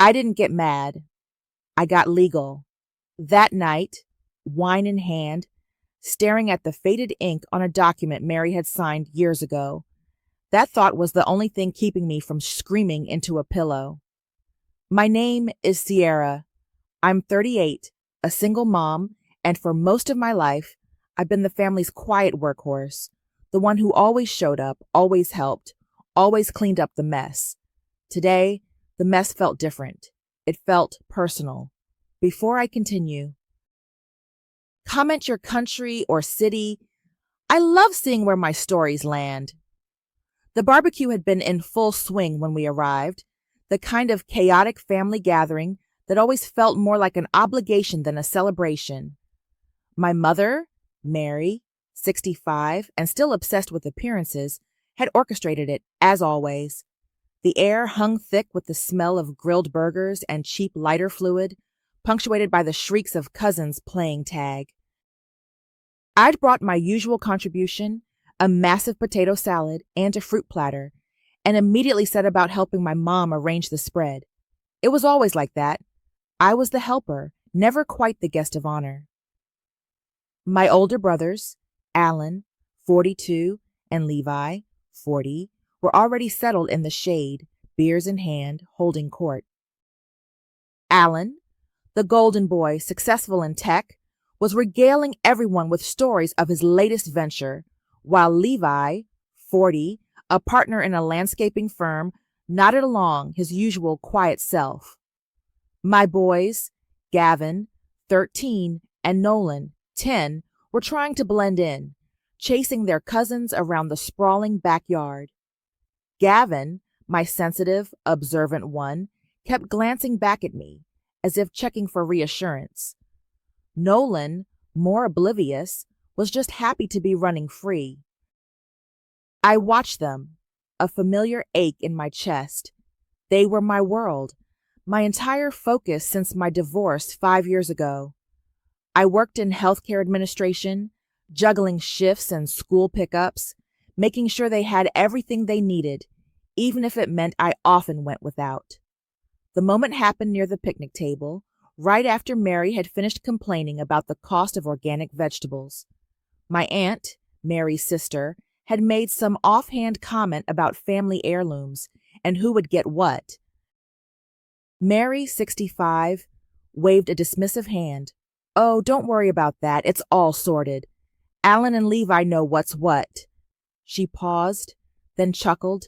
I didn't get mad. I got legal. That night, wine in hand, staring at the faded ink on a document Mary had signed years ago, that thought was the only thing keeping me from screaming into a pillow. My name is Sierra. I'm 38, a single mom, and for most of my life, I've been the family's quiet workhorse, the one who always showed up, always helped, always cleaned up the mess. Today, the mess felt different. It felt personal. Before I continue, comment your country or city. I love seeing where my stories land. The barbecue had been in full swing when we arrived, the kind of chaotic family gathering that always felt more like an obligation than a celebration. My mother, Mary, 65, and still obsessed with appearances, had orchestrated it, as always. The air hung thick with the smell of grilled burgers and cheap lighter fluid, punctuated by the shrieks of cousins playing tag. I'd brought my usual contribution, a massive potato salad and a fruit platter, and immediately set about helping my mom arrange the spread. It was always like that. I was the helper, never quite the guest of honor. My older brothers, Alan, 42, and Levi, 40, were already settled in the shade, beers in hand, holding court. Alan, the golden boy, successful in tech, was regaling everyone with stories of his latest venture, while Levi, 40, a partner in a landscaping firm, nodded along his usual quiet self. My boys, Gavin, 13, and Nolan, 10, were trying to blend in, chasing their cousins around the sprawling backyard. Gavin, my sensitive, observant one, kept glancing back at me, as if checking for reassurance. Nolan, more oblivious, was just happy to be running free. I watched them, a familiar ache in my chest. They were my world, my entire focus since my divorce 5 years ago. I worked in healthcare administration, juggling shifts and school pickups, making sure they had everything they needed, even if it meant I often went without. The moment happened near the picnic table, right after Mary had finished complaining about the cost of organic vegetables. My aunt, Mary's sister, had made some offhand comment about family heirlooms and who would get what. Mary, 65, waved a dismissive hand. "Oh, don't worry about that. It's all sorted. Alan and Levi know what's what." She paused, then chuckled,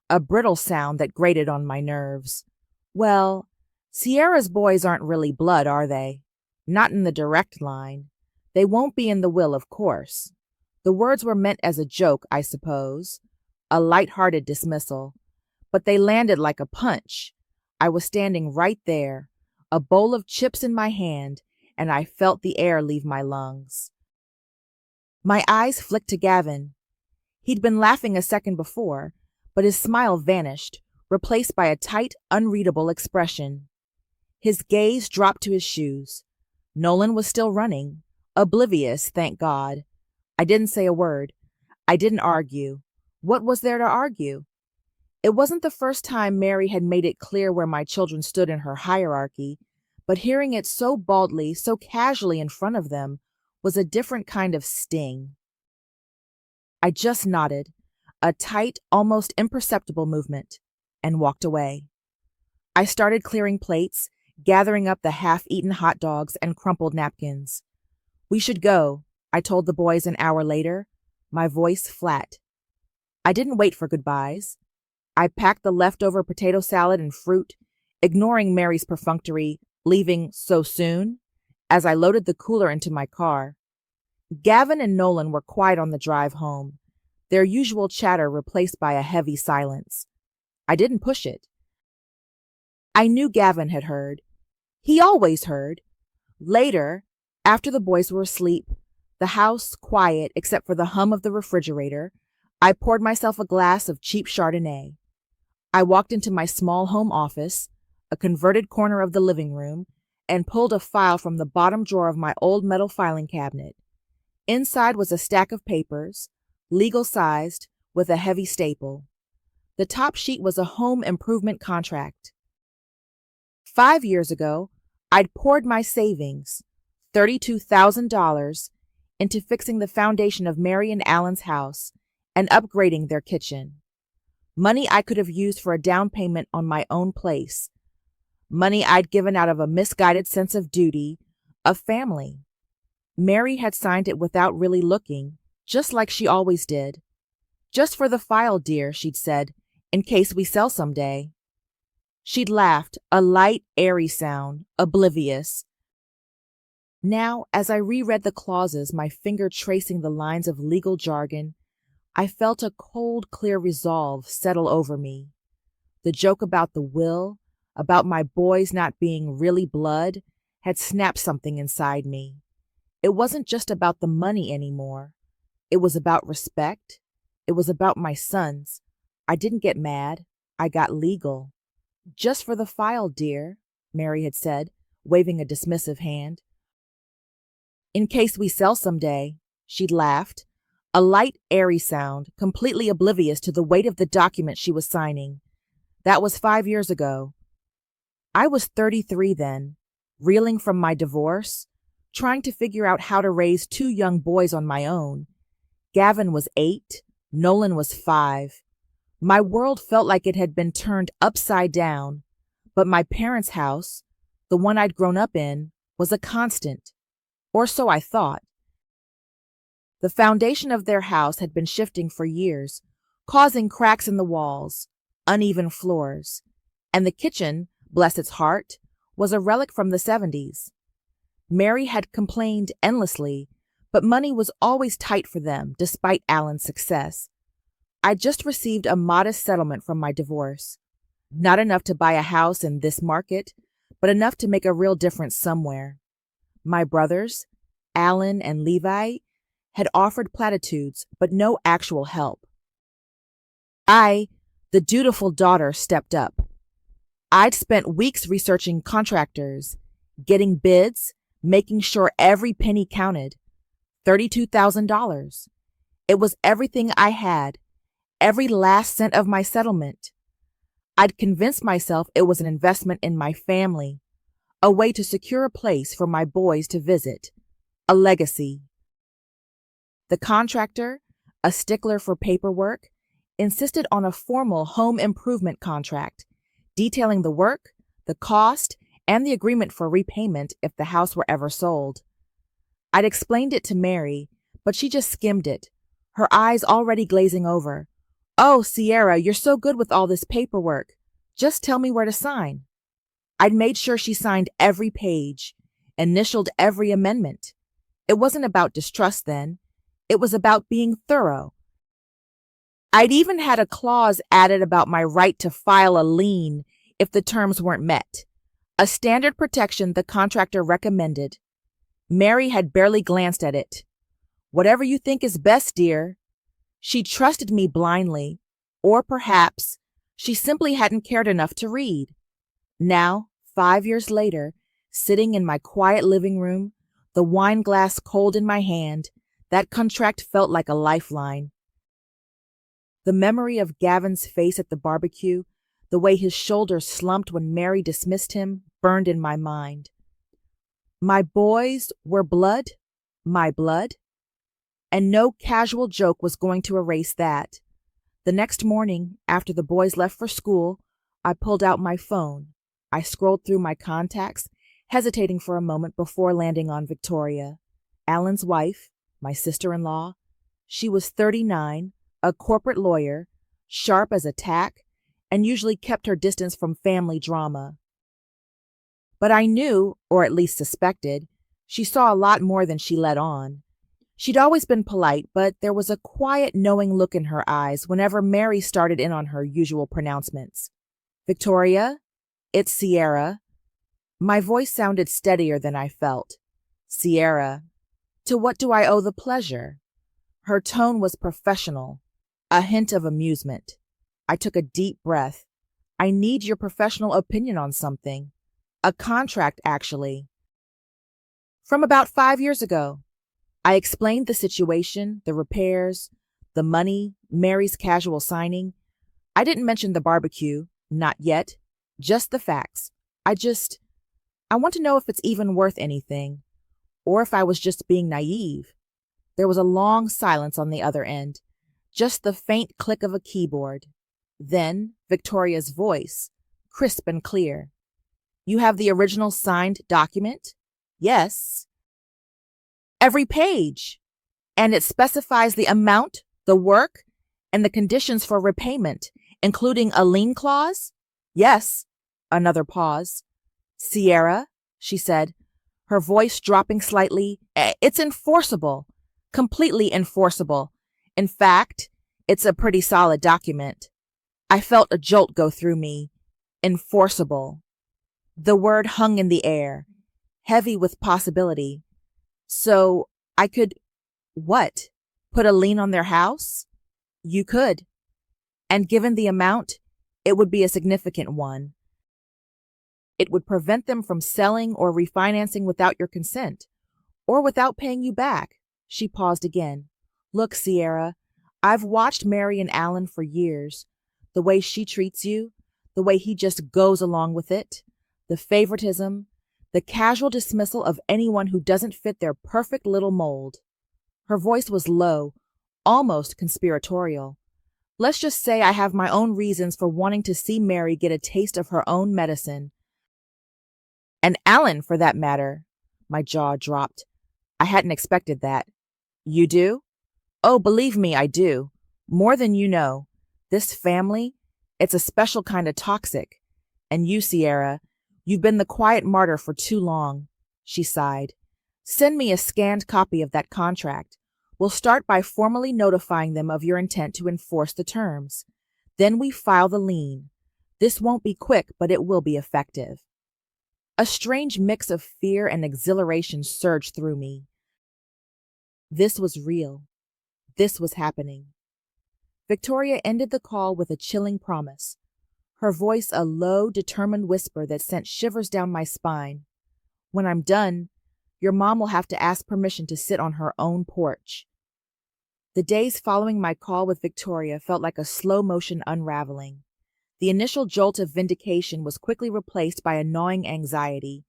a brittle sound that grated on my nerves. "Well, Sierra's boys aren't really blood, are they? Not in the direct line. They won't be in the will, of course." The words were meant as a joke, I suppose, a light-hearted dismissal, but they landed like a punch. I was standing right there, a bowl of chips in my hand, and I felt the air leave my lungs. My eyes flicked to Gavin. He'd been laughing a second before, but his smile vanished, replaced by a tight, unreadable expression. His gaze dropped to his shoes. Nolan was still running, oblivious, thank God. I didn't say a word. I didn't argue. What was there to argue? It wasn't the first time Mary had made it clear where my children stood in her hierarchy, but hearing it so baldly, so casually in front of them, was a different kind of sting. I just nodded, a tight, almost imperceptible movement, and walked away. I started clearing plates, gathering up the half-eaten hot dogs and crumpled napkins. "We should go," I told the boys an hour later, my voice flat. I didn't wait for goodbyes. I packed the leftover potato salad and fruit, ignoring Mary's perfunctory, "Leaving so soon?" as I loaded the cooler into my car. Gavin and Nolan were quiet on the drive home, their usual chatter replaced by a heavy silence. I didn't push it. I knew Gavin had heard. He always heard. Later, after the boys were asleep, the house quiet except for the hum of the refrigerator, I poured myself a glass of cheap Chardonnay. I walked into my small home office, a converted corner of the living room, and pulled a file from the bottom drawer of my old metal filing cabinet. Inside was a stack of papers, legal-sized, with a heavy staple. The top sheet was a home improvement contract. 5 years ago, I'd poured my savings, $32,000, into fixing the foundation of Mary and Alan's house and upgrading their kitchen. Money I could have used for a down payment on my own place. Money I'd given out of a misguided sense of duty, of family. Mary had signed it without really looking, just like she always did. "Just for the file, dear," she'd said, "in case we sell someday." She'd laughed, a light, airy sound, oblivious. Now, as I reread the clauses, my finger tracing the lines of legal jargon, I felt a cold, clear resolve settle over me. The joke about the will, about my boys not being really blood, had snapped something inside me. It wasn't just about the money anymore. It was about respect. It was about my sons. I didn't get mad. I got legal. "Just for the file, dear," Mary had said, waving a dismissive hand. "In case we sell someday," she'd laughed, a light, airy sound, completely oblivious to the weight of the document she was signing. That was 5 years ago. I was 33 then, reeling from my divorce, trying to figure out how to raise 2 young boys on my own. Gavin was 8, Nolan was 5. My world felt like it had been turned upside down, but my parents' house, the one I'd grown up in, was a constant. Or so I thought. The foundation of their house had been shifting for years, causing cracks in the walls, uneven floors, and the kitchen, bless its heart, was a relic from the 70s. Mary had complained endlessly, but money was always tight for them, despite Alan's success. I'd just received a modest settlement from my divorce. Not enough to buy a house in this market, but enough to make a real difference somewhere. My brothers, Alan and Levi, had offered platitudes, but no actual help. I, the dutiful daughter, stepped up. I'd spent weeks researching contractors, getting bids, making sure every penny counted. $32,000. It was everything I had, every last cent of my settlement. I'd convinced myself it was an investment in my family, a way to secure a place for my boys to visit, a legacy. The contractor, a stickler for paperwork, insisted on a formal home improvement contract, detailing the work, the cost, and the agreement for repayment if the house were ever sold. I'd explained it to Mary, but she just skimmed it, her eyes already glazing over. "Oh, Sierra, you're so good with all this paperwork. Just tell me where to sign." I'd made sure she signed every page, initialed every amendment. It wasn't about distrust then. It was about being thorough. I'd even had a clause added about my right to file a lien if the terms weren't met, a standard protection the contractor recommended. Mary had barely glanced at it. "Whatever you think is best, dear." She trusted me blindly, or perhaps she simply hadn't cared enough to read. Now, 5 years later, sitting in my quiet living room, the wine glass cold in my hand, that contract felt like a lifeline. The memory of Gavin's face at the barbecue, the way his shoulders slumped when Mary dismissed him, burned in my mind. My boys were blood, my blood, and no casual joke was going to erase that. The next morning, after the boys left for school, I pulled out my phone. I scrolled through my contacts, hesitating for a moment before landing on Victoria, Alan's wife, my sister-in-law. She was 39, a corporate lawyer, sharp as a tack, and usually kept her distance from family drama. But I knew, or at least suspected, she saw a lot more than she let on. She'd always been polite, but there was a quiet, knowing look in her eyes whenever Mary started in on her usual pronouncements. "Victoria, it's Sierra." My voice sounded steadier than I felt. "Sierra, to what do I owe the pleasure?" Her tone was professional, a hint of amusement. I took a deep breath. "I need your professional opinion on something. A contract, actually. From about 5 years ago." I explained the situation, the repairs, the money, Mary's casual signing. I didn't mention the barbecue, not yet, just the facts. I want to know if it's even worth anything, or if I was just being naive. There was a long silence on the other end, just the faint click of a keyboard. Then Victoria's voice, crisp and clear. You have the original signed document? Yes. Every page. And it specifies the amount, the work, and the conditions for repayment, including a lien clause? Yes. Another pause. Sierra, she said, her voice dropping slightly, it's enforceable. Completely enforceable. In fact, it's a pretty solid document. I felt a jolt go through me. Enforceable. The word hung in the air, heavy with possibility. So I could, what? Put a lien on their house? You could. And given the amount, it would be a significant one. It would prevent them from selling or refinancing without your consent, or without paying you back. She paused again. Look, Sierra, I've watched Mary and Alan for years. The way she treats you, the way he just goes along with it, the favoritism, the casual dismissal of anyone who doesn't fit their perfect little mold. Her voice was low, almost conspiratorial. Let's just say I have my own reasons for wanting to see Mary get a taste of her own medicine. And Alan, for that matter. My jaw dropped. I hadn't expected that. You do? Oh, believe me, I do. More than you know. This family, it's a special kind of toxic. And you, Sierra, you've been the quiet martyr for too long. She sighed. Send me a scanned copy of that contract. We'll start by formally notifying them of your intent to enforce the terms. Then we file the lien. This won't be quick, but it will be effective. A strange mix of fear and exhilaration surged through me. This was real. This was happening. Victoria ended the call with a chilling promise, her voice a low, determined whisper that sent shivers down my spine. When I'm done, your mom will have to ask permission to sit on her own porch. The days following my call with Victoria felt like a slow-motion unraveling. The initial jolt of vindication was quickly replaced by a gnawing anxiety.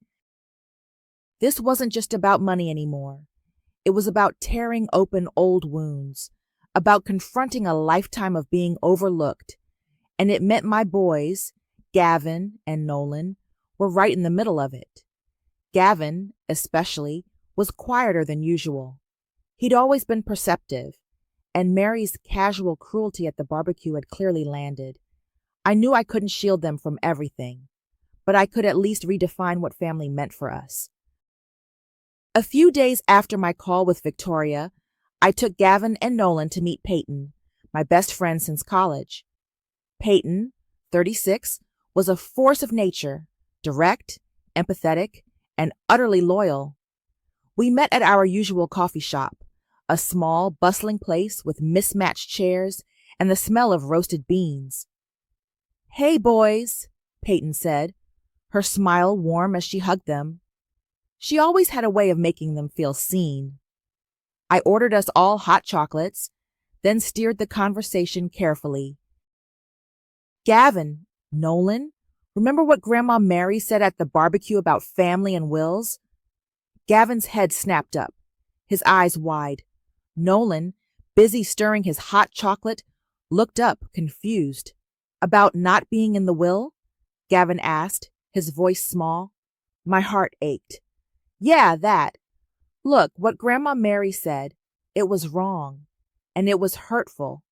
This wasn't just about money anymore. It was about tearing open old wounds, about confronting a lifetime of being overlooked, and it meant my boys, Gavin and Nolan, were right in the middle of it. Gavin, especially, was quieter than usual. He'd always been perceptive, and Mary's casual cruelty at the barbecue had clearly landed. I knew I couldn't shield them from everything, but I could at least redefine what family meant for us. A few days after my call with Victoria, I took Gavin and Nolan to meet Peyton, my best friend since college. Peyton, 36, was a force of nature, direct, empathetic, and utterly loyal. We met at our usual coffee shop, a small, bustling place with mismatched chairs and the smell of roasted beans. Hey, boys, Peyton said, her smile warm as she hugged them. She always had a way of making them feel seen. I ordered us all hot chocolates, then steered the conversation carefully. Gavin, Nolan, remember what Grandma Mary said at the barbecue about family and wills? Gavin's head snapped up, his eyes wide. Nolan, busy stirring his hot chocolate, looked up, confused. About not being in the will? Gavin asked, his voice small. My heart ached. Yeah, that. Look, what Grandma Mary said, it was wrong, and it was hurtful,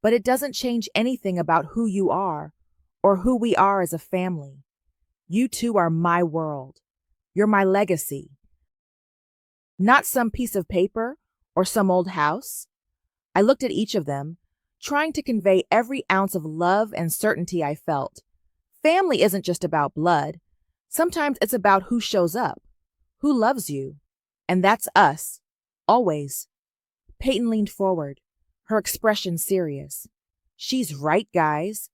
but it doesn't change anything about who you are or who we are as a family. You two are my world. You're my legacy. Not some piece of paper or some old house. I looked at each of them, trying to convey every ounce of love and certainty I felt. Family isn't just about blood. Sometimes it's about who shows up, who loves you. And that's us. Always. Peyton leaned forward, her expression serious. She's right, guys.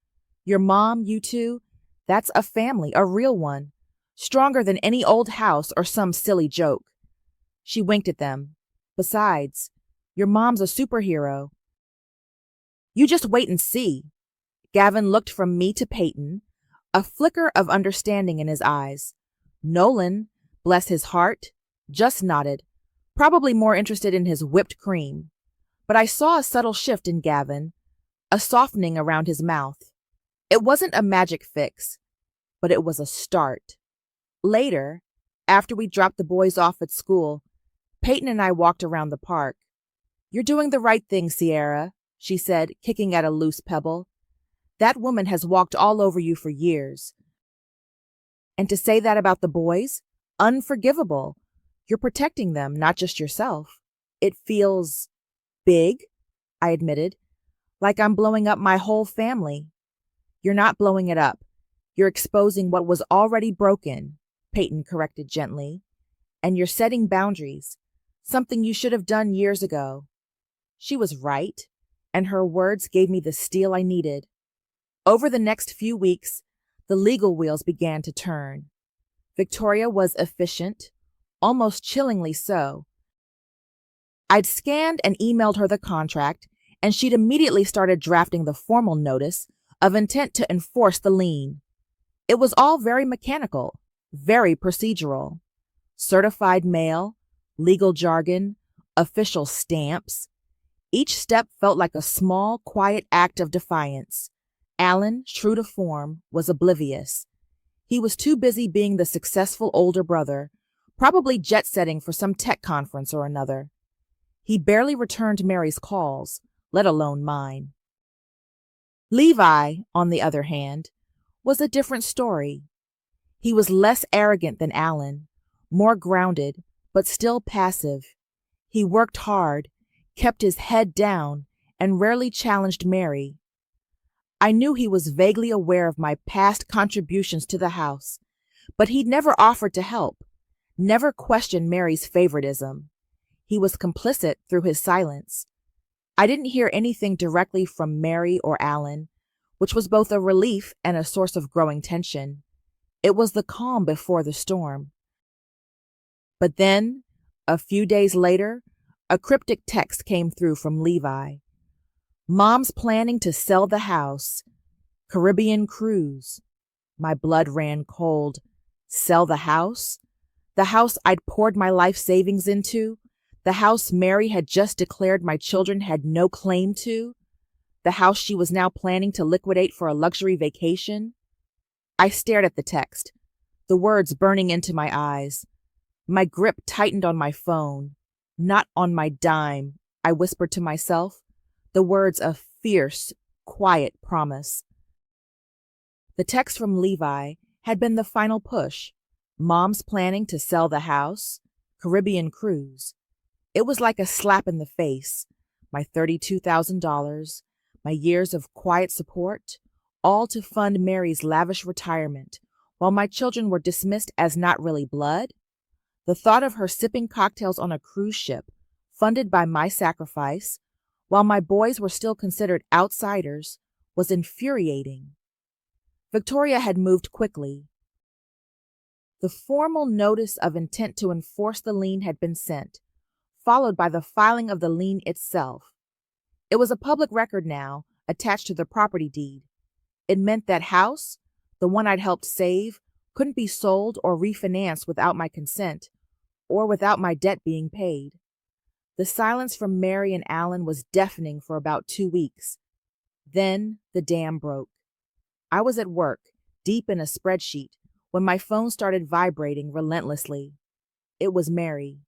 Your mom, you two, that's a family, a real one. Stronger than any old house or some silly joke. She winked at them. Besides, your mom's a superhero. You just wait and see. Gavin looked from me to Peyton, A flicker of understanding in his eyes. Nolan, bless his heart, just nodded, probably more interested in his whipped cream. But I saw a subtle shift in Gavin, a softening around his mouth. It wasn't a magic fix, but it was a start. Later, after we dropped the boys off at school, Peyton and I walked around the park. "You're doing the right thing, Sierra," she said, kicking at a loose pebble. "That woman has walked all over you for years. And to say that about the boys? Unforgivable. You're protecting them, not just yourself." "It feels big," I admitted, "like I'm blowing up my whole family." "You're not blowing it up. You're exposing what was already broken," Peyton corrected gently. "And you're setting boundaries, something you should have done years ago." She was right, and her words gave me the steel I needed. Over the next few weeks, the legal wheels began to turn. Victoria was efficient, almost chillingly so. I'd scanned and emailed her the contract, and she'd immediately started drafting the formal notice of intent to enforce the lien. It was all very mechanical, very procedural. Certified mail, legal jargon, official stamps. Each step felt like a small, quiet act of defiance. Alan, true to form, was oblivious. He was too busy being the successful older brother, probably jet-setting for some tech conference or another. He barely returned Mary's calls, let alone mine. Levi, on the other hand, was a different story. He was less arrogant than Alan, more grounded, but still passive. He worked hard, kept his head down, and rarely challenged Mary. I knew he was vaguely aware of my past contributions to the house, but he'd never offered to help, never questioned Mary's favoritism. He was complicit through his silence. I didn't hear anything directly from Mary or Alan, which was both a relief and a source of growing tension. It was the calm before the storm. But then, a few days later, a cryptic text came through from Levi. "Mom's planning to sell the house. Caribbean cruise." My blood ran cold. Sell the house? The house I'd poured my life savings into? The house Mary had just declared my children had no claim to? The house she was now planning to liquidate for a luxury vacation? I stared at the text, the words burning into my eyes. My grip tightened on my phone. "Not on my dime," I whispered to myself, the words of fierce, quiet promise. The text from Levi had been the final push. Mom's planning to sell the house, Caribbean cruise. It was like a slap in the face. My $32,000, my years of quiet support, all to fund Mary's lavish retirement, while my children were dismissed as not really blood. The thought of her sipping cocktails on a cruise ship, funded by my sacrifice, while my boys were still considered outsiders, was infuriating. Victoria had moved quickly. The formal notice of intent to enforce the lien had been sent, followed by the filing of the lien itself. It was a public record now, attached to the property deed. It meant that house, the one I'd helped save, couldn't be sold or refinanced without my consent, or without my debt being paid. The silence from Mary and Alan was deafening for about 2 weeks. Then the dam broke. I was at work, deep in a spreadsheet, when my phone started vibrating relentlessly. It was Mary.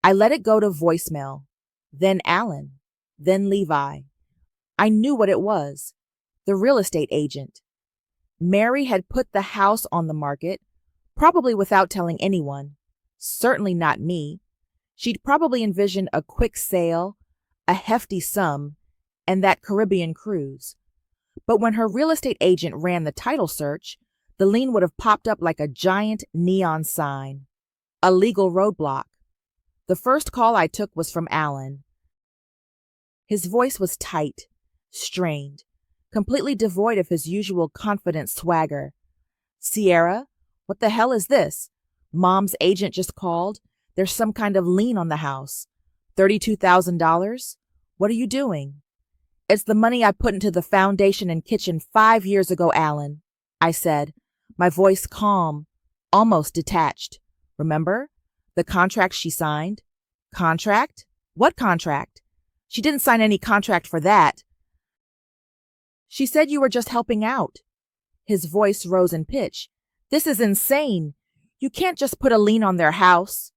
I let it go to voicemail, then Alan, then Levi. I knew what it was. The real estate agent. Mary had put the house on the market, probably without telling anyone, certainly not me. She'd probably envisioned a quick sale, a hefty sum, and that Caribbean cruise. But when her real estate agent ran the title search, the lien would have popped up like a giant neon sign. A legal roadblock. The first call I took was from Alan. His voice was tight, strained, completely devoid of his usual confident swagger. "Sierra, what the hell is this? Mom's agent just called. There's some kind of lien on the house. $32,000? What are you doing?" It's the money I put into the foundation and kitchen 5 years ago, Alan, I said, my voice calm, almost detached. Remember? The contract she signed? Contract? What contract? She didn't sign any contract for that. She said you were just helping out. His voice rose in pitch. This is insane. You can't just put a lien on their house.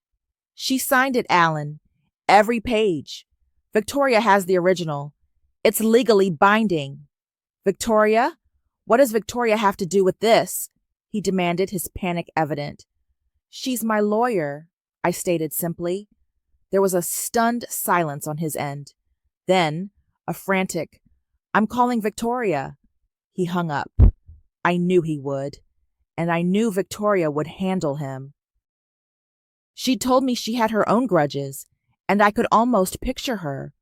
She signed it, Alan. Every page. Victoria has the original. It's legally binding. Victoria? What does Victoria have to do with this? He demanded, his panic evident. She's my lawyer, I stated simply. There was a stunned silence on his end. Then, a frantic, I'm calling Victoria. He hung up. I knew he would, and I knew Victoria would handle him. She told me she had her own grudges, and I could almost picture her,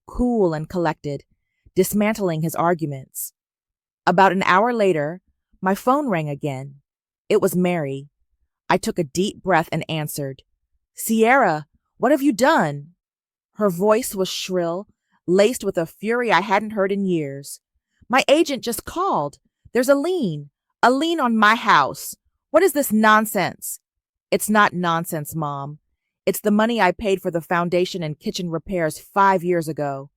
cool and collected, dismantling his arguments. About an hour later, my phone rang again. It was Mary. I took a deep breath and answered. Sierra, what have you done? Her voice was shrill, laced with a fury I hadn't heard in years. My agent just called. There's a lien on my house. What is this nonsense? It's not nonsense, Mom. It's the money I paid for the foundation and kitchen repairs 5 years ago.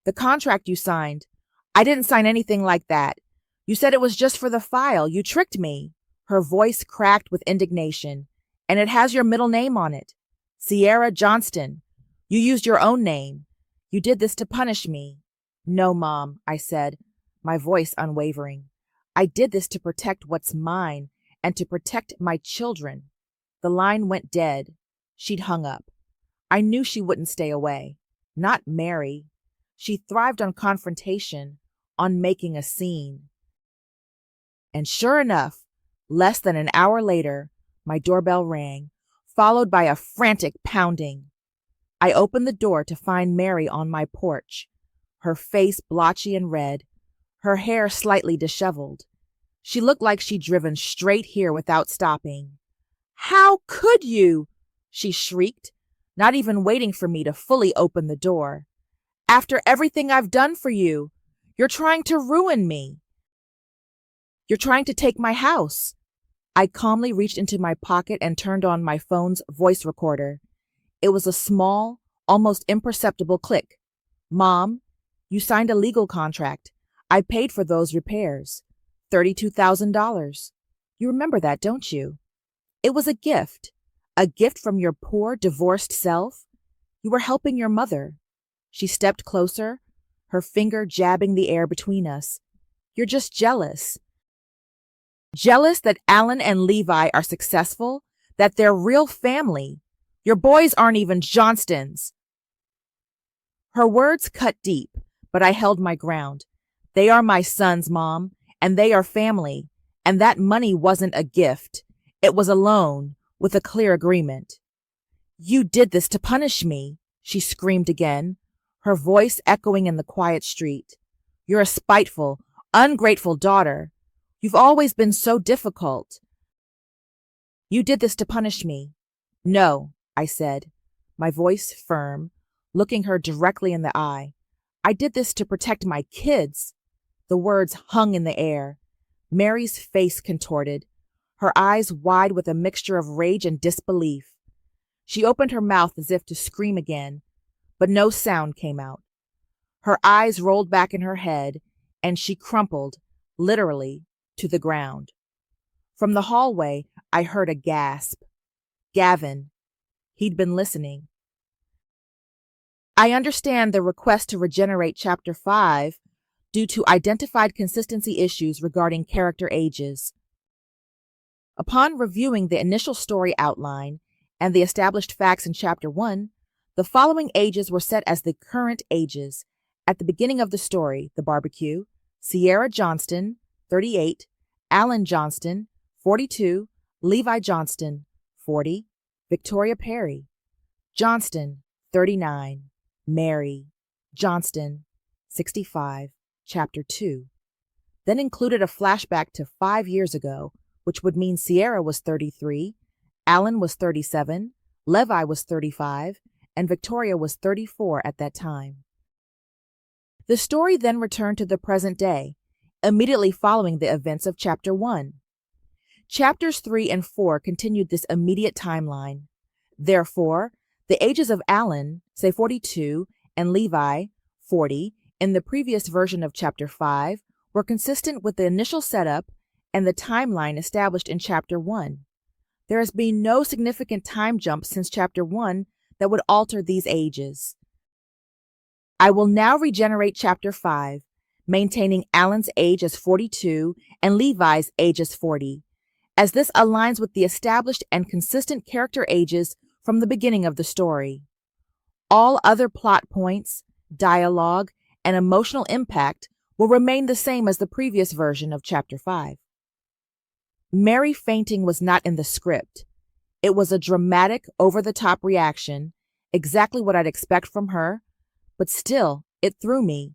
The contract you signed. I didn't sign anything like that. You said it was just for the file. You tricked me. Her voice cracked with indignation. And it has your middle name on it. Sierra Johnston. You used your own name. You did this to punish me. No, Mom, I said, my voice unwavering. I did this to protect what's mine and to protect my children. The line went dead. She'd hung up. I knew she wouldn't stay away. Not Mary. She thrived on confrontation, on making a scene. And sure enough, less than an hour later, my doorbell rang, followed by a frantic pounding. I opened the door to find Mary on my porch, her face blotchy and red, her hair slightly disheveled. She looked like she'd driven straight here without stopping. How could you? She shrieked, not even waiting for me to fully open the door. After everything I've done for you, you're trying to ruin me. You're trying to take my house. I calmly reached into my pocket and turned on my phone's voice recorder. It was a small, almost imperceptible click. Mom, you signed a legal contract. I paid for those repairs. $32,000. You remember that, don't you? It was a gift from your poor, divorced self. You were helping your mother. She stepped closer, her finger jabbing the air between us. You're just jealous. Jealous that Alan and Levi are successful, that they're real family. Your boys aren't even Johnstons. Her words cut deep, but I held my ground. They are my sons, Mom, and they are family, and that money wasn't a gift. It was a loan, with a clear agreement. You did this to punish me, she screamed again, her voice echoing in the quiet street. You're a spiteful, ungrateful daughter. You've always been so difficult. You did this to punish me. No, I said, my voice firm, looking her directly in the eye. I did this to protect my kids. The words hung in the air. Mary's face contorted, her eyes wide with a mixture of rage and disbelief. She opened her mouth as if to scream again, but no sound came out. Her eyes rolled back in her head, and she crumpled, literally, to the ground. From the hallway, I heard a gasp. Gavin. He'd been listening. I understand the request to regenerate Chapter 5 due to identified consistency issues regarding character ages. Upon reviewing the initial story outline and the established facts in Chapter 1, the following ages were set as the current ages. At the beginning of the story, the barbecue, Sierra Johnston, 38, Alan Johnston, 42, Levi Johnston, 40, Victoria Perry, Johnston, 39, Mary, Johnston, 65, Chapter 2. Then included a flashback to 5 years ago, which would mean Sierra was 33, Alan was 37, Levi was 35, and Victoria was 34 at that time. The story then returned to the present day, immediately following the events of Chapter 1. Chapters 3 and 4 continued this immediate timeline. Therefore, the ages of Alan, say 42, and Levi, 40, in the previous version of Chapter 5, were consistent with the initial setup and the timeline established in Chapter 1. There has been no significant time jump since Chapter 1 that would alter these ages. I will now regenerate Chapter 5, maintaining Alan's age as 42 and Levi's age as 40, as this aligns with the established and consistent character ages from the beginning of the story. All other plot points, dialogue, and emotional impact will remain the same as the previous version of Chapter 5. Mary fainting was not in the script. It was a dramatic, over-the-top reaction, exactly what I'd expect from her, but still, it threw me.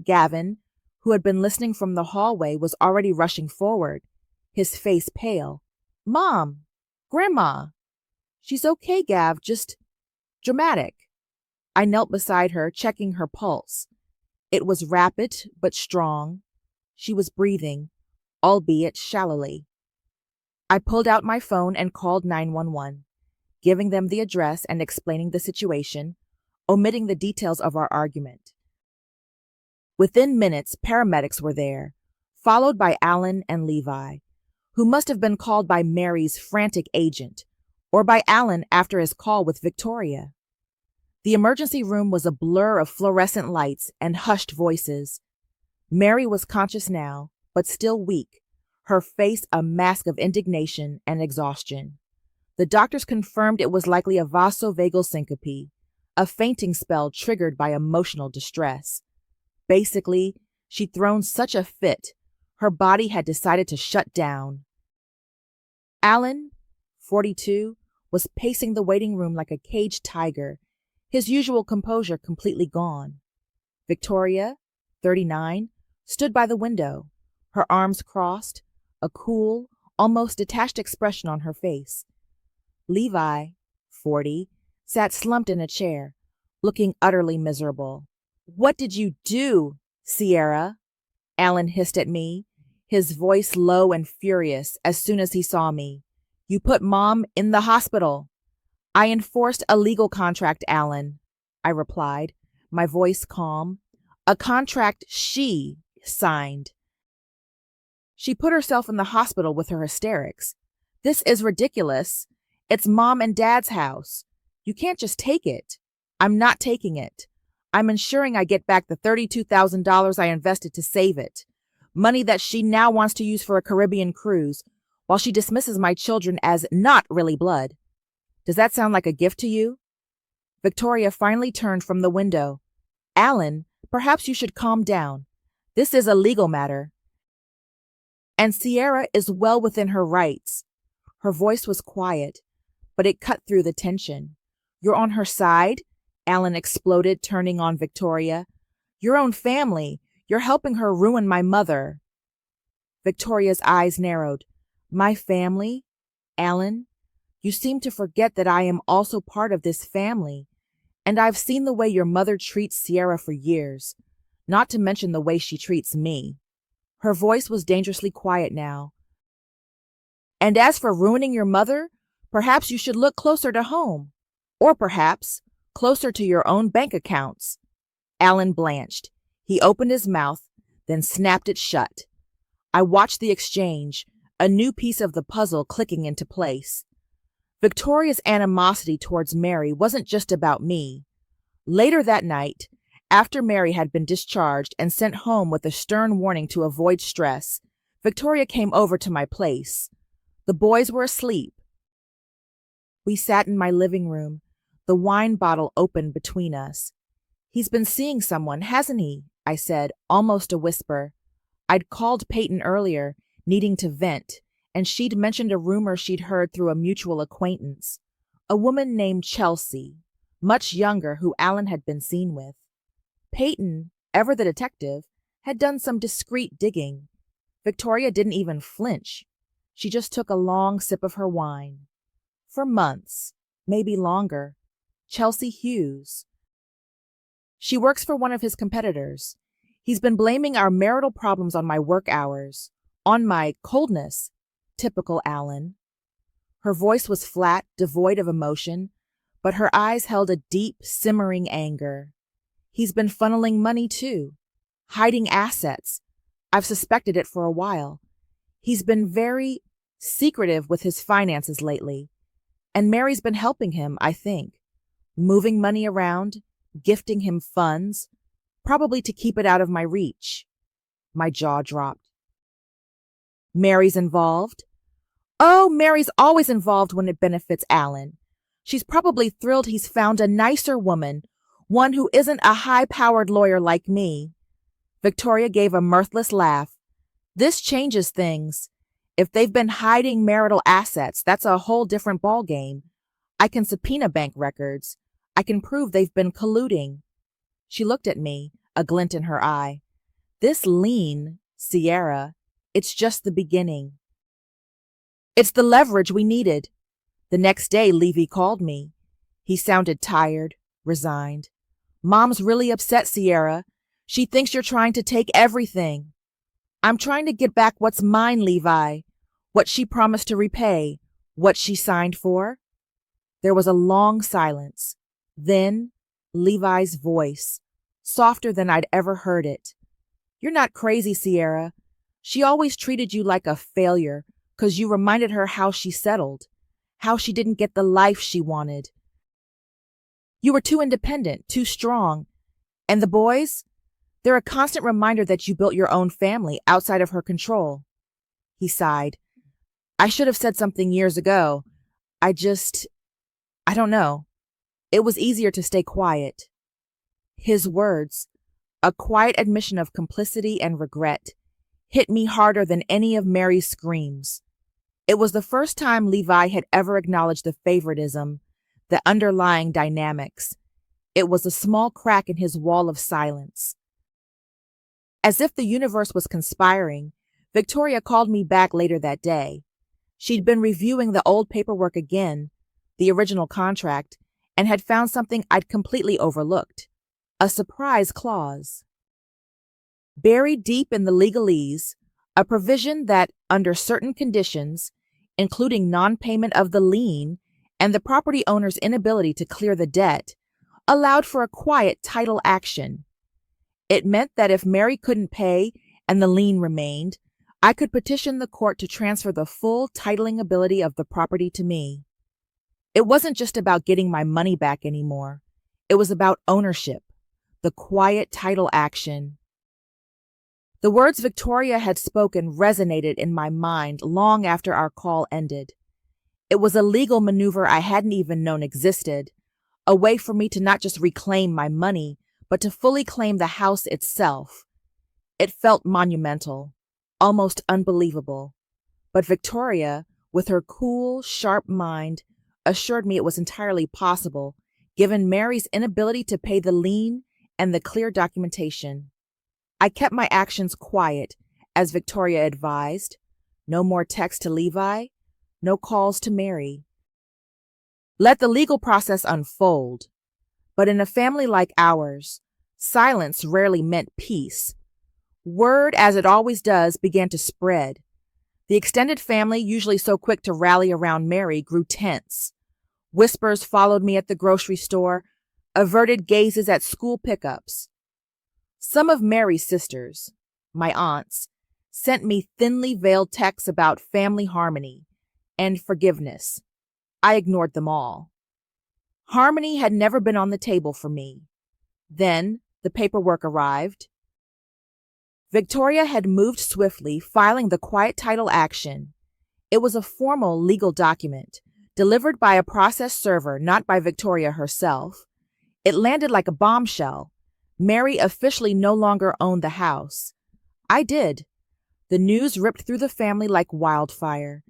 Gavin, who had been listening from the hallway, was already rushing forward, his face pale. "Mom! Grandma!" "She's okay, Gav, just dramatic." I knelt beside her, checking her pulse. It was rapid but strong. She was breathing, albeit shallowly. I pulled out my phone and called 911, giving them the address and explaining the situation, omitting the details of our argument. Within minutes, paramedics were there, followed by Alan and Levi, who must have been called by Mary's frantic agent, or by Alan after his call with Victoria. The emergency room was a blur of fluorescent lights and hushed voices. Mary was conscious now, but still weak, her face a mask of indignation and exhaustion. The doctors confirmed it was likely a vasovagal syncope, a fainting spell triggered by emotional distress. Basically, she'd thrown such a fit, her body had decided to shut down. Alan, 42, was pacing the waiting room like a caged tiger, his usual composure completely gone. Victoria, 39, stood by the window, her arms crossed, a cool, almost detached expression on her face. Levi, 40, sat slumped in a chair, looking utterly miserable. "What did you do, Sierra?" Alan hissed at me, his voice low and furious as soon as he saw me. "You put Mom in the hospital." "I enforced a legal contract, Alan," I replied, my voice calm. "A contract she signed. She put herself in the hospital with her hysterics. This is ridiculous. It's Mom and Dad's house. You can't just take it." "I'm not taking it. I'm ensuring I get back the $32,000 I invested to save it. Money that she now wants to use for a Caribbean cruise, while she dismisses my children as not really blood. Does that sound like a gift to you?" Victoria finally turned from the window. "Alan, perhaps you should calm down. This is a legal matter. And Sierra is well within her rights." Her voice was quiet, but it cut through the tension. "You're on her side?" Alan exploded, turning on Victoria. "Your own family. You're helping her ruin my mother." Victoria's eyes narrowed. "My family? Alan, you seem to forget that I am also part of this family, and I've seen the way your mother treats Sierra for years, not to mention the way she treats me." Her voice was dangerously quiet now. "And as for ruining your mother, perhaps you should look closer to home, or perhaps closer to your own bank accounts." Alan blanched. He opened his mouth, then snapped it shut. I watched the exchange, a new piece of the puzzle clicking into place. Victoria's animosity towards Mary wasn't just about me. Later that night, after Mary had been discharged and sent home with a stern warning to avoid stress, Victoria came over to my place. The boys were asleep. We sat in my living room, the wine bottle open between us. "He's been seeing someone, hasn't he?" I said, almost a whisper. I'd called Peyton earlier, needing to vent, and she'd mentioned a rumor she'd heard through a mutual acquaintance. A woman named Chelsea, much younger, who Alan had been seen with. Peyton, ever the detective, had done some discreet digging. Victoria didn't even flinch. She just took a long sip of her wine. "For months, maybe longer. Chelsea Hughes." She works for one of his competitors. He's been blaming our marital problems on my work hours, on my coldness. Typical Alan. Her voice was flat, devoid of emotion, but her eyes held a deep, simmering anger. He's been funneling money, too, hiding assets. I've suspected it for a while. He's been very secretive with his finances lately, and Mary's been helping him, I think, moving money around, gifting him funds, probably to keep it out of my reach. My jaw dropped. Mary's involved? Oh, Mary's always involved when it benefits Alan. She's probably thrilled he's found a nicer woman, one who isn't a high-powered lawyer like me. Victoria gave a mirthless laugh. This changes things. If they've been hiding marital assets, that's a whole different ballgame. I can subpoena bank records. I can prove they've been colluding. She looked at me, a glint in her eye. This lean, Sierra, it's just the beginning. It's the leverage we needed. The next day, Levy called me. He sounded tired, resigned. Mom's really upset, Sierra. She thinks you're trying to take everything. I'm trying to get back what's mine, Levi. What she promised to repay. What she signed for. There was a long silence. Then, Levi's voice, softer than I'd ever heard it. You're not crazy, Sierra. She always treated you like a failure, 'cause you reminded her how she settled, how she didn't get the life she wanted. You were too independent, too strong. And the boys? They're a constant reminder that you built your own family outside of her control. He sighed. I should have said something years ago. I don't know. It was easier to stay quiet. His words, a quiet admission of complicity and regret, hit me harder than any of Mary's screams. It was the first time Levi had ever acknowledged the favoritism, the underlying dynamics. It was a small crack in his wall of silence. As if the universe was conspiring, Victoria called me back later that day. She'd been reviewing the old paperwork again, the original contract, and had found something I'd completely overlooked, a surprise clause. Buried deep in the legalese, a provision that, under certain conditions, including non-payment of the lien and the property owner's inability to clear the debt, allowed for a quiet title action. It meant that if Mary couldn't pay and the lien remained, I could petition the court to transfer the full titling ability of the property to me. It wasn't just about getting my money back anymore. It was about ownership, the quiet title action. The words Victoria had spoken resonated in my mind long after our call ended. It was a legal maneuver I hadn't even known existed, a way for me to not just reclaim my money, but to fully claim the house itself. It felt monumental, almost unbelievable. But Victoria, with her cool, sharp mind, assured me it was entirely possible, given Mary's inability to pay the lien and the clear documentation. I kept my actions quiet, as Victoria advised. No more texts to Levi, no calls to Mary. Let the legal process unfold. But in a family like ours, silence rarely meant peace. Word, as it always does, began to spread. The extended family, usually so quick to rally around Mary, grew tense. Whispers followed me at the grocery store, averted gazes at school pickups. Some of Mary's sisters, my aunts, sent me thinly veiled texts about family harmony and forgiveness. I ignored them all. Harmony had never been on the table for me. Then the paperwork arrived. Victoria had moved swiftly, filing the quiet title action. It was a formal legal document, delivered by a process server, not by Victoria herself. It landed like a bombshell. Mary officially no longer owned the house. I did. The news ripped through the family like wildfire.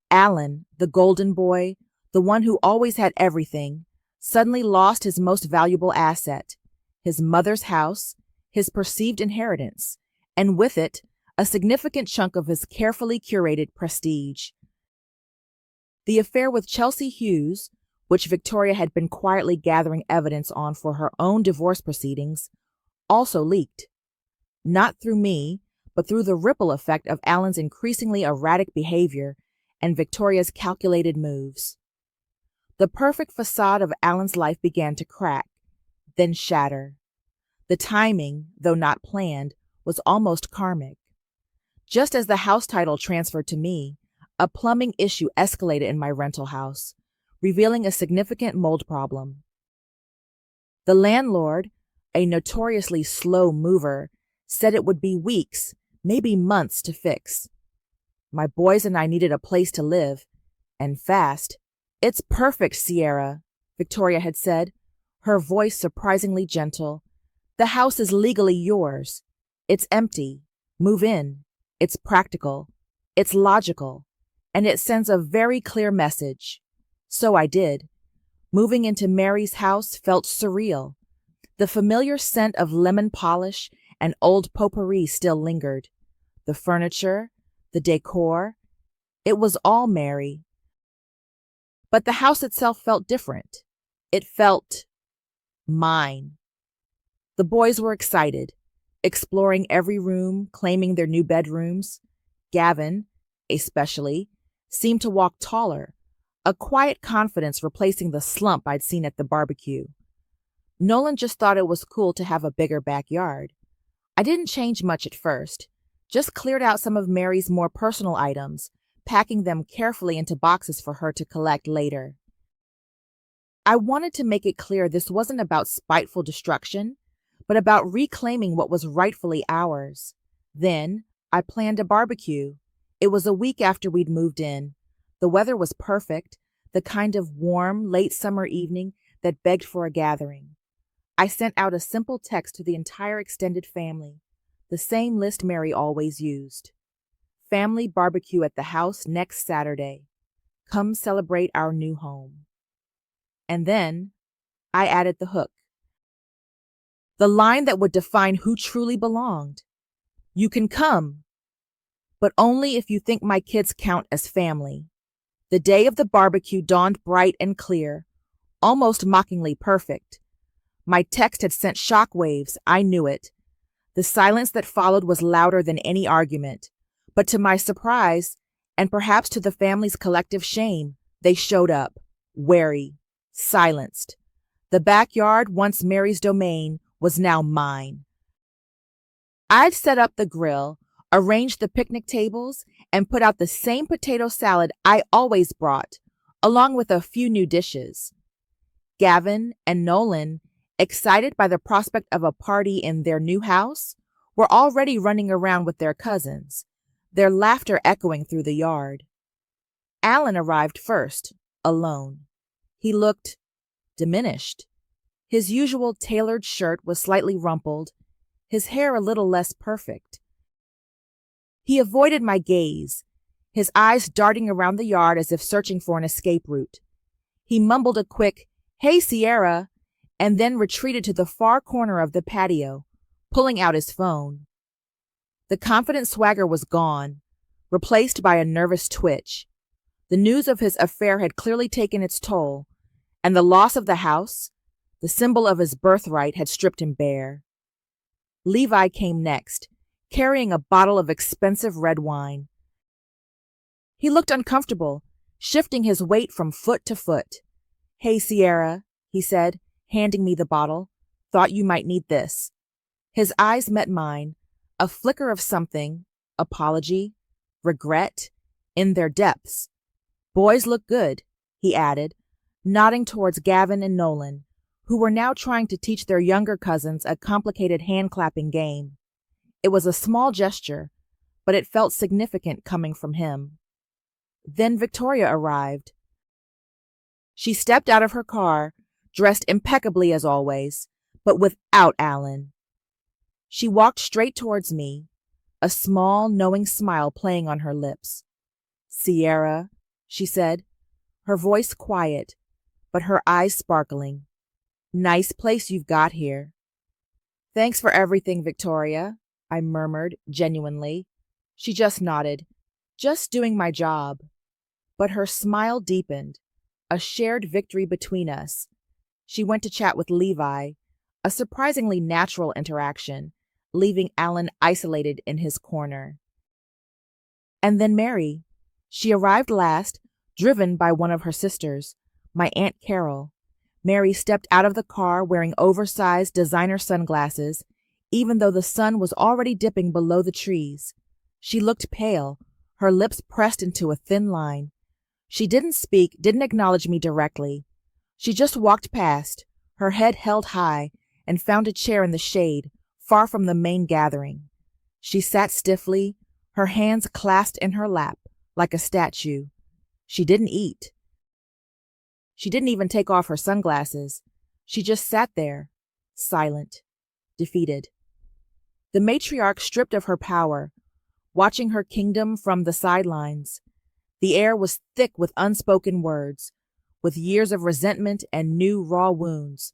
Alan, the golden boy, the one who always had everything, suddenly lost his most valuable asset, his mother's house, his perceived inheritance, and with it, a significant chunk of his carefully curated prestige. The affair with Chelsea Hughes, which Victoria had been quietly gathering evidence on for her own divorce proceedings, also leaked. Not through me, but through the ripple effect of Alan's increasingly erratic behavior and Victoria's calculated moves. The perfect facade of Alan's life began to crack, then shatter. The timing, though not planned, was almost karmic. Just as the house title transferred to me, a plumbing issue escalated in my rental house, revealing a significant mold problem. The landlord, a notoriously slow mover, said it would be weeks, maybe months to fix. My boys and I needed a place to live, and fast. "It's perfect, Sierra," Victoria had said, her voice surprisingly gentle. "The house is legally yours. It's empty. Move in. It's practical. It's logical. And it sends a very clear message." So I did. Moving into Mary's house felt surreal. The familiar scent of lemon polish and old potpourri still lingered. The furniture, the decor, it was all Mary. But the house itself felt different. It felt mine. The boys were excited, exploring every room, claiming their new bedrooms. Gavin, especially, seemed to walk taller, a quiet confidence replacing the slump I'd seen at the barbecue. Nolan just thought it was cool to have a bigger backyard. I didn't change much at first, just cleared out some of Mary's more personal items, packing them carefully into boxes for her to collect later. I wanted to make it clear this wasn't about spiteful destruction, but about reclaiming what was rightfully ours. Then, I planned a barbecue. It was a week after we'd moved in. The weather was perfect, the kind of warm, late summer evening that begged for a gathering. I sent out a simple text to the entire extended family, the same list Mary always used. "Family barbecue at the house next Saturday. Come celebrate our new home." And then I added the hook. The line that would define who truly belonged. "You can come, but only if you think my kids count as family." The day of the barbecue dawned bright and clear, almost mockingly perfect. My text had sent shockwaves, I knew it. The silence that followed was louder than any argument, but to my surprise, and perhaps to the family's collective shame, they showed up, wary, silenced. The backyard, once Mary's domain, was now mine. I'd set up the grill, arranged the picnic tables, and put out the same potato salad I always brought, along with a few new dishes. Gavin and Nolan, excited by the prospect of a party in their new house, were already running around with their cousins, their laughter echoing through the yard. Alan arrived first, alone. He looked diminished. His usual tailored shirt was slightly rumpled, his hair a little less perfect. He avoided my gaze, his eyes darting around the yard as if searching for an escape route. He mumbled a quick, "Hey, Sierra," and then retreated to the far corner of the patio, pulling out his phone. The confident swagger was gone, replaced by a nervous twitch. The news of his affair had clearly taken its toll, and the loss of the house, the symbol of his birthright, had stripped him bare. Levi came next, carrying a bottle of expensive red wine. He looked uncomfortable, shifting his weight from foot to foot. "Hey, Sierra," he said, handing me the bottle. "Thought you might need this." His eyes met mine, a flicker of something, apology, regret, in their depths. "Boys look good," he added, nodding towards Gavin and Nolan, who were now trying to teach their younger cousins a complicated hand-clapping game. It was a small gesture, but it felt significant coming from him. Then Victoria arrived. She stepped out of her car, dressed impeccably as always, but without Alan. She walked straight towards me, a small, knowing smile playing on her lips. "Sierra," she said, her voice quiet, but her eyes sparkling. "Nice place you've got here." "Thanks for everything, Victoria," I murmured, genuinely. She just nodded. "Just doing my job." But her smile deepened, a shared victory between us. She went to chat with Levi, a surprisingly natural interaction, leaving Alan isolated in his corner. And then Mary. She arrived last, driven by one of her sisters, my Aunt Carol. Mary stepped out of the car wearing oversized designer sunglasses, even though the sun was already dipping below the trees. She looked pale, her lips pressed into a thin line. She didn't speak, didn't acknowledge me directly. She just walked past, her head held high, and found a chair in the shade, far from the main gathering. She sat stiffly, her hands clasped in her lap, like a statue. She didn't eat. She didn't even take off her sunglasses. She just sat there, silent, defeated. The matriarch stripped of her power, watching her kingdom from the sidelines. The air was thick with unspoken words, with years of resentment and new raw wounds.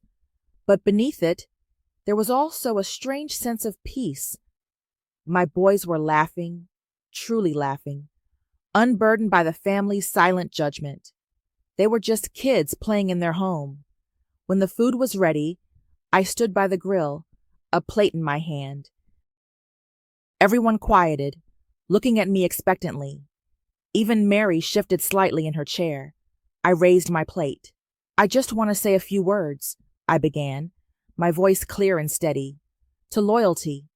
But beneath it, there was also a strange sense of peace. My boys were laughing, truly laughing, unburdened by the family's silent judgment. They were just kids playing in their home. When the food was ready, I stood by the grill, a plate in my hand. Everyone quieted, looking at me expectantly. Even Mary shifted slightly in her chair. I raised my plate. "I just want to say a few words," I began, my voice clear and steady, "to loyalty,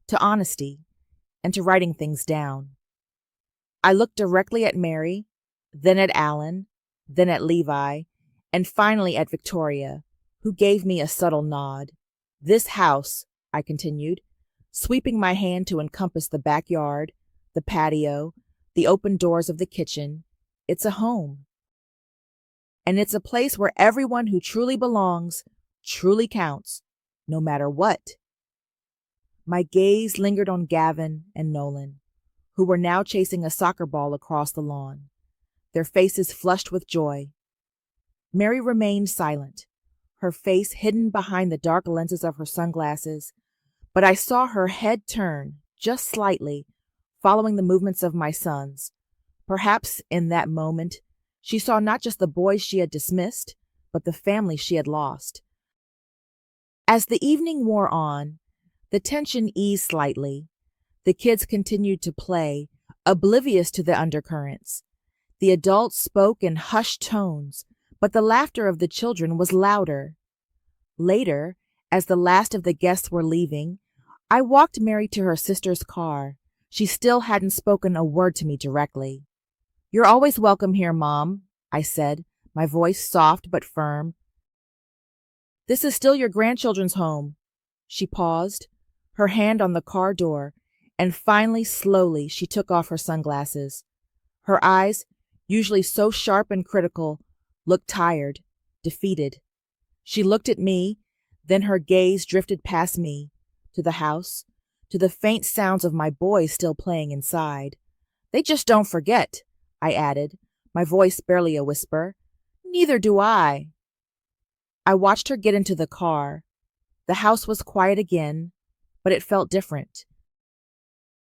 to honesty, and to writing things down." I looked directly at Mary, then at Alan, then at Levi, and finally at Victoria, who gave me a subtle nod. "This house," I continued, sweeping my hand to encompass the backyard, the patio, the open doors of the kitchen, "it's a home. And it's a place where everyone who truly belongs truly counts, no matter what." My gaze lingered on Gavin and Nolan, who were now chasing a soccer ball across the lawn, their faces flushed with joy. Mary remained silent, her face hidden behind the dark lenses of her sunglasses, but I saw her head turn, just slightly, following the movements of my sons. Perhaps in that moment, she saw not just the boys she had dismissed, but the family she had lost. As the evening wore on, the tension eased slightly. The kids continued to play, oblivious to the undercurrents. The adults spoke in hushed tones, but the laughter of the children was louder. Later, as the last of the guests were leaving, I walked Mary to her sister's car. She still hadn't spoken a word to me directly. "You're always welcome here, Mom," I said, my voice soft but firm. "This is still your grandchildren's home." She paused, her hand on the car door, and finally, slowly, she took off her sunglasses. Her eyes, usually so sharp and critical, looked tired, defeated. She looked at me, then her gaze drifted past me, to the house, to the faint sounds of my boys still playing inside. "They just don't forget," I added, my voice barely a whisper. "Neither do I." I watched her get into the car. The house was quiet again, but it felt different.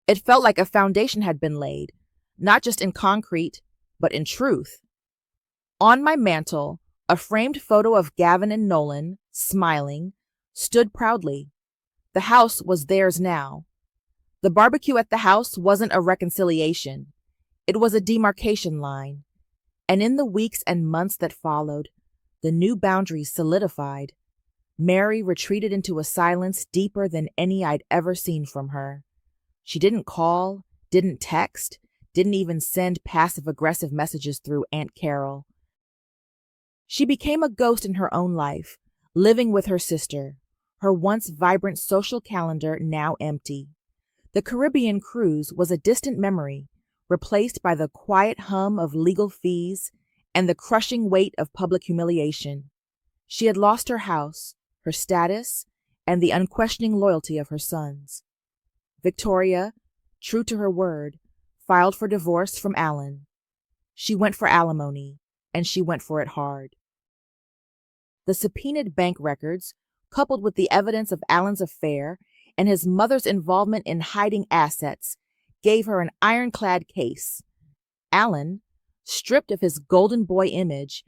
It felt like a foundation had been laid, not just in concrete, but in truth. On my mantel, a framed photo of Gavin and Nolan, smiling, stood proudly. The house was theirs now. The barbecue at the house wasn't a reconciliation. It was a demarcation line. And in the weeks and months that followed, the new boundaries solidified. Mary retreated into a silence deeper than any I'd ever seen from her. She didn't call, didn't text, didn't even send passive-aggressive messages through Aunt Carol. She became a ghost in her own life, living with her sister, her once vibrant social calendar now empty. The Caribbean cruise was a distant memory, replaced by the quiet hum of legal fees and the crushing weight of public humiliation. She had lost her house, her status, and the unquestioning loyalty of her sons. Victoria, true to her word, filed for divorce from Alan. She went for alimony, and she went for it hard. The subpoenaed bank records, coupled with the evidence of Alan's affair and his mother's involvement in hiding assets, gave her an ironclad case. Alan, stripped of his golden boy image,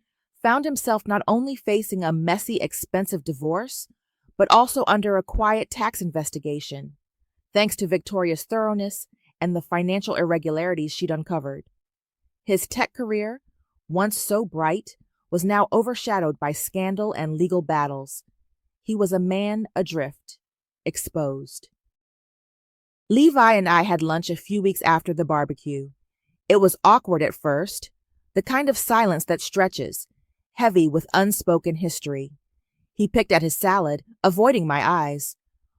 found himself not only facing a messy, expensive divorce, but also under a quiet tax investigation, thanks to Victoria's thoroughness and the financial irregularities she'd uncovered. His tech career, once so bright, was now overshadowed by scandal and legal battles. He was a man adrift, exposed. Levi and I had lunch a few weeks after the barbecue. It was awkward at first, the kind of silence that stretches, heavy with unspoken history. He picked at his salad, avoiding my eyes.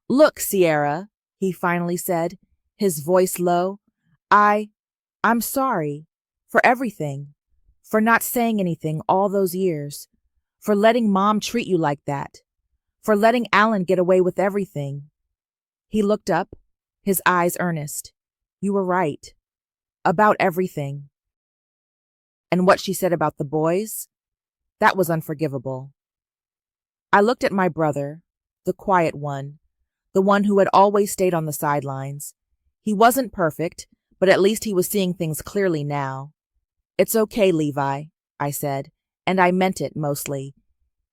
"Look, Sierra," he finally said, his voice low. I'm sorry. For everything. For not saying anything all those years. For letting Mom treat you like that. For letting Alan get away with everything." He looked up, his eyes earnest. "You were right. About everything." And what she said about the boys? That was unforgivable. I looked at my brother, the quiet one, the one who had always stayed on the sidelines. He wasn't perfect, but at least he was seeing things clearly now. "It's okay, Levi," I said, and I meant it mostly.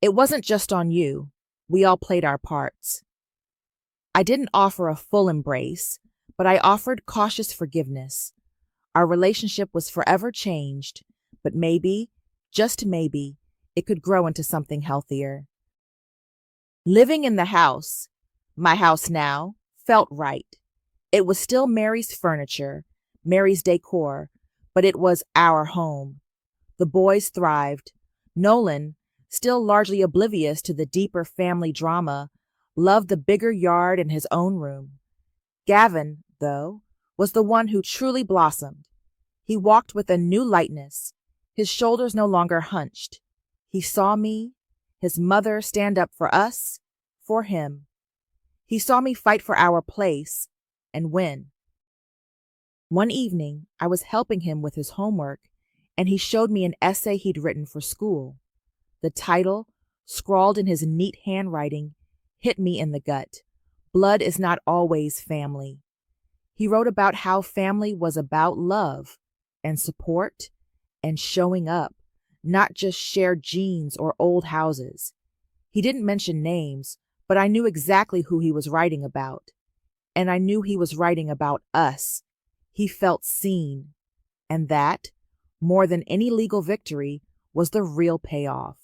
"It wasn't just on you. We all played our parts." I didn't offer a full embrace, but I offered cautious forgiveness. Our relationship was forever changed, but maybe, just maybe, it could grow into something healthier. Living in the house, my house now, felt right. It was still Mary's furniture, Mary's decor, but it was our home. The boys thrived. Nolan, still largely oblivious to the deeper family drama, loved the bigger yard and his own room. Gavin, though, was the one who truly blossomed. He walked with a new lightness, his shoulders no longer hunched. He saw me, his mother, stand up for us, for him. He saw me fight for our place and win. One evening, I was helping him with his homework, and he showed me an essay he'd written for school. The title, scrawled in his neat handwriting, hit me in the gut. Blood is not always family. He wrote about how family was about love and support and showing up, not just shared genes or old houses. He didn't mention names, but I knew exactly who he was writing about. And I knew he was writing about us. He felt seen. And that, more than any legal victory, was the real payoff.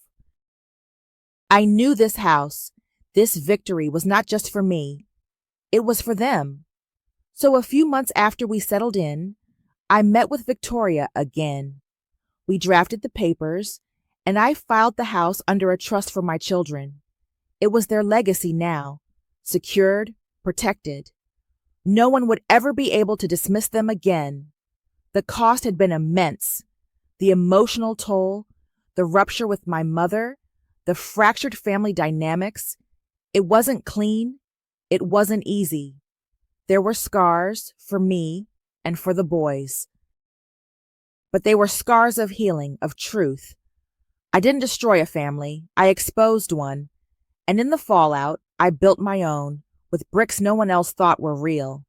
I knew this house, this victory was not just for me. It was for them. So a few months after we settled in, I met with Victoria again. We drafted the papers, and I filed the house under a trust for my children. It was their legacy now, secured, protected. No one would ever be able to dismiss them again. The cost had been immense. The emotional toll, the rupture with my mother, the fractured family dynamics. It wasn't clean. It wasn't easy. There were scars for me and for the boys. But they were scars of healing, of truth. I didn't destroy a family. I exposed one. And in the fallout, I built my own, with bricks no one else thought were real.